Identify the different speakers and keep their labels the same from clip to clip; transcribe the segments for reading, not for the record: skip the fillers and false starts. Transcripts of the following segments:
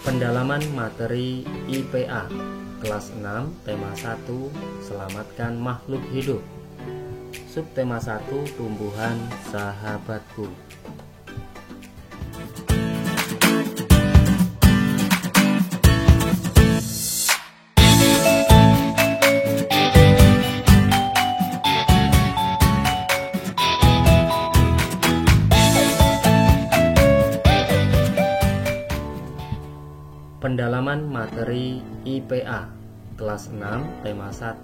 Speaker 1: Pendalaman materi IPA kelas 6 tema 1 selamatkan makhluk hidup. Subtema 1 tumbuhan sahabatku. Pendalaman materi IPA kelas 6 tema 1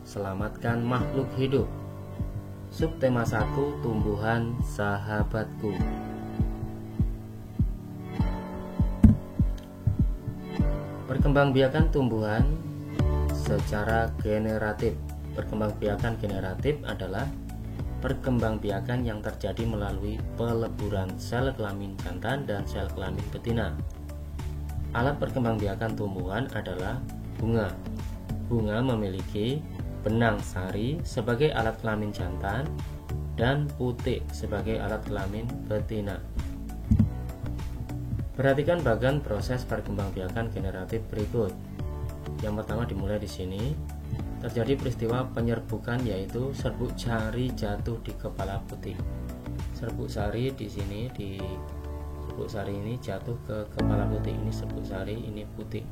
Speaker 1: selamatkan makhluk hidup. Subtema 1 tumbuhan sahabatku. Perkembangbiakan tumbuhan secara generatif. Perkembangbiakan generatif adalah perkembangbiakan yang terjadi melalui peleburan sel kelamin jantan dan sel kelamin betina. Alat perkembangbiakan tumbuhan adalah bunga. Bunga memiliki benang sari sebagai alat kelamin jantan dan putik sebagai alat kelamin betina. Perhatikan bagian proses perkembangbiakan generatif berikut. Yang pertama dimulai di sini. Terjadi peristiwa penyerbukan yaitu serbuk sari jatuh di kepala putik. Serbuk sari di sini serbuk sari ini jatuh ke kepala putik. Ini serbuk sari, ini putik.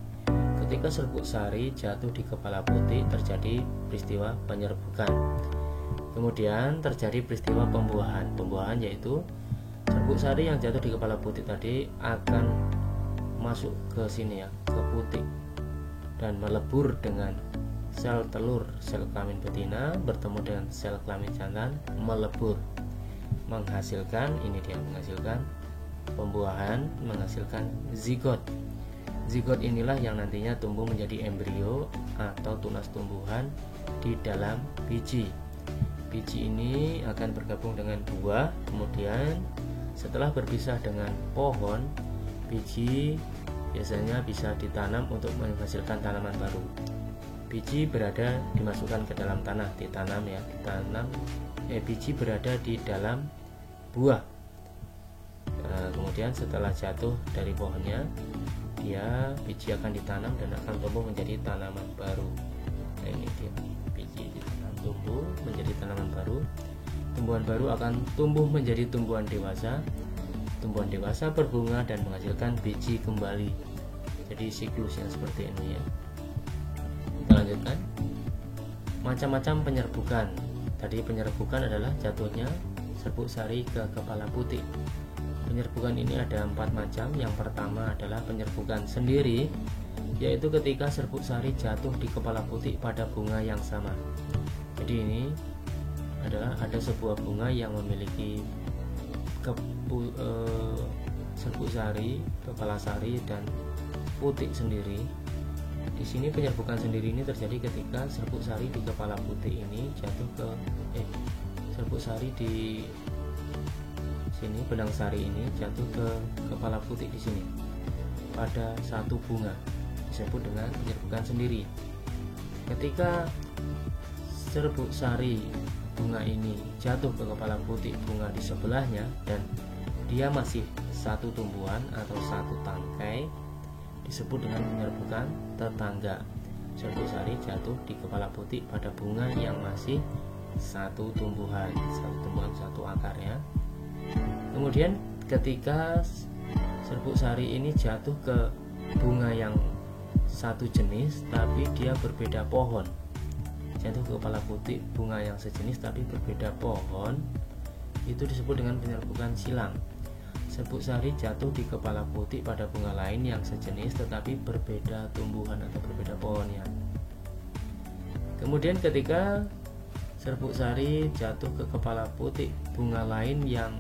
Speaker 1: Ketika serbuk sari jatuh di kepala putik terjadi peristiwa penyerbukan. Kemudian terjadi peristiwa pembuahan. Pembuahan yaitu serbuk sari yang jatuh di kepala putik tadi akan masuk ke sini ya, ke putik dan melebur dengan sel telur sel kelamin betina bertemu dengan sel kelamin jantan, melebur menghasilkan pembuahan, menghasilkan zigot. Zigot inilah yang nantinya tumbuh menjadi embrio atau tunas tumbuhan di dalam biji. Biji ini akan bergabung dengan buah, kemudian setelah berpisah dengan pohon, biji biasanya bisa ditanam untuk menghasilkan tanaman baru. Biji dimasukkan ke dalam tanah, ditanam ya, biji berada di dalam buah. Kemudian setelah jatuh dari pohonnya, biji akan ditanam dan akan tumbuh menjadi tanaman baru. Nah, ini dia biji ditanam, tumbuh menjadi tanaman baru. Tumbuhan baru akan tumbuh menjadi tumbuhan dewasa. Tumbuhan dewasa berbunga dan menghasilkan biji kembali. Jadi siklus yang seperti ini ya. Kita lanjutkan. Macam-macam penyerbukan. Tadi penyerbukan adalah jatuhnya serbuk sari ke kepala putik. Penyerbukan ini ada 4 macam. Yang pertama adalah penyerbukan sendiri, yaitu ketika serbuk sari jatuh di kepala putik pada bunga yang sama. Jadi ini adalah ada sebuah bunga yang memiliki serbuk sari, kepala sari dan putik sendiri. Di sini penyerbukan sendiri ini terjadi ketika serbuk sari di kepala putik ini jatuh ke serbuk sari di sini, benang sari ini jatuh ke kepala putik di sini pada satu bunga, disebut dengan penyerbukan sendiri. Ketika serbuk sari bunga ini jatuh ke kepala putik bunga di sebelahnya dan dia masih satu tumbuhan atau satu tangkai, disebut dengan penyerbukan tetangga. Serbuk sari jatuh di kepala putik pada bunga yang masih satu tumbuhan, satu akar ya. Kemudian ketika serbuk sari ini jatuh ke bunga yang satu jenis tapi dia berbeda pohon, jatuh ke kepala putik bunga yang sejenis tapi berbeda pohon, itu disebut dengan penyerbukan silang. Serbuk sari jatuh di kepala putik pada bunga lain yang sejenis tetapi berbeda tumbuhan atau berbeda pohonnya. Kemudian ketika serbuk sari jatuh ke kepala putik bunga lain yang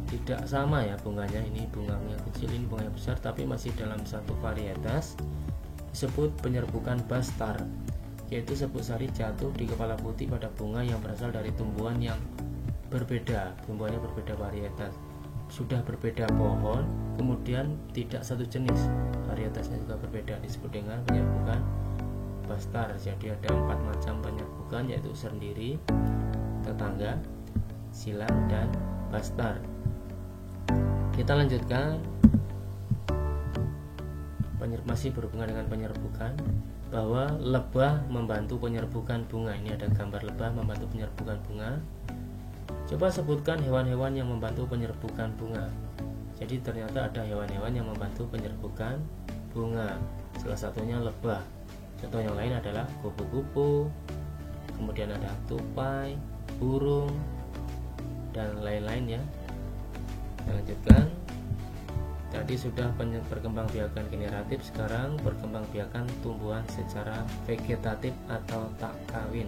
Speaker 1: tidak sama ya bunganya, ini bunganya kecil, ini bunganya besar tapi masih dalam satu varietas, disebut penyerbukan bastar, yaitu serbuk sari jatuh di kepala putik pada bunga yang berasal dari tumbuhan yang berbeda, tumbuhannya berbeda varietas, sudah berbeda pohon, kemudian tidak satu jenis, varietasnya juga berbeda, disebut dengan penyerbukan bastar. Jadi ada 4 macam penyerbukan, yaitu sendiri, tetangga, silang, dan bastar. Kita lanjutkan masih berhubungan dengan penyerbukan, bahwa lebah membantu penyerbukan bunga. Ini ada gambar lebah membantu penyerbukan bunga. Coba sebutkan hewan-hewan yang membantu penyerbukan bunga. Jadi ternyata ada hewan-hewan yang membantu penyerbukan bunga. Salah satunya lebah. Contoh yang lain adalah kupu-kupu, kemudian ada tupai, burung, dan lain-lain ya. Kita lanjutkan. Tadi sudah perkembangbiakan generatif, sekarang perkembangbiakan tumbuhan secara vegetatif atau tak kawin.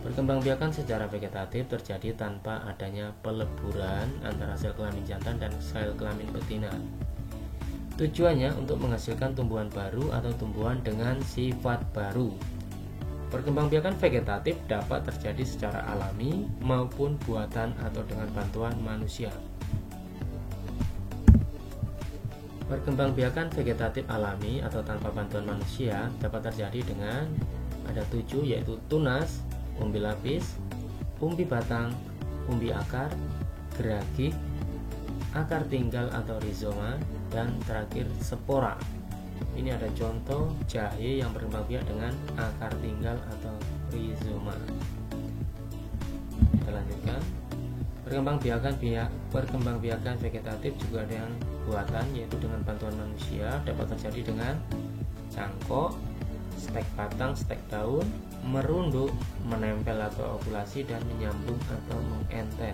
Speaker 1: Perkembangbiakan secara vegetatif terjadi tanpa adanya peleburan antara sel kelamin jantan dan sel kelamin betina. Tujuannya untuk menghasilkan tumbuhan baru atau tumbuhan dengan sifat baru. Perkembangbiakan vegetatif dapat terjadi secara alami maupun buatan atau dengan bantuan manusia. Perkembangbiakan vegetatif alami atau tanpa bantuan manusia dapat terjadi dengan ada 7, yaitu tunas, umbi lapis, umbi batang, umbi akar, geragik, akar tinggal atau rizoma, dan terakhir spora. Ini ada contoh jahe yang berkembangbiak dengan akar tinggal atau rizoma. Kita lanjutkan. Perkembangbiakan vegetatif juga ada yang buatan, yaitu dengan bantuan manusia, dapat terjadi dengan cangkok, stek batang, stek daun, merunduk, menempel atau ovulasi, dan menyambung atau mengenten.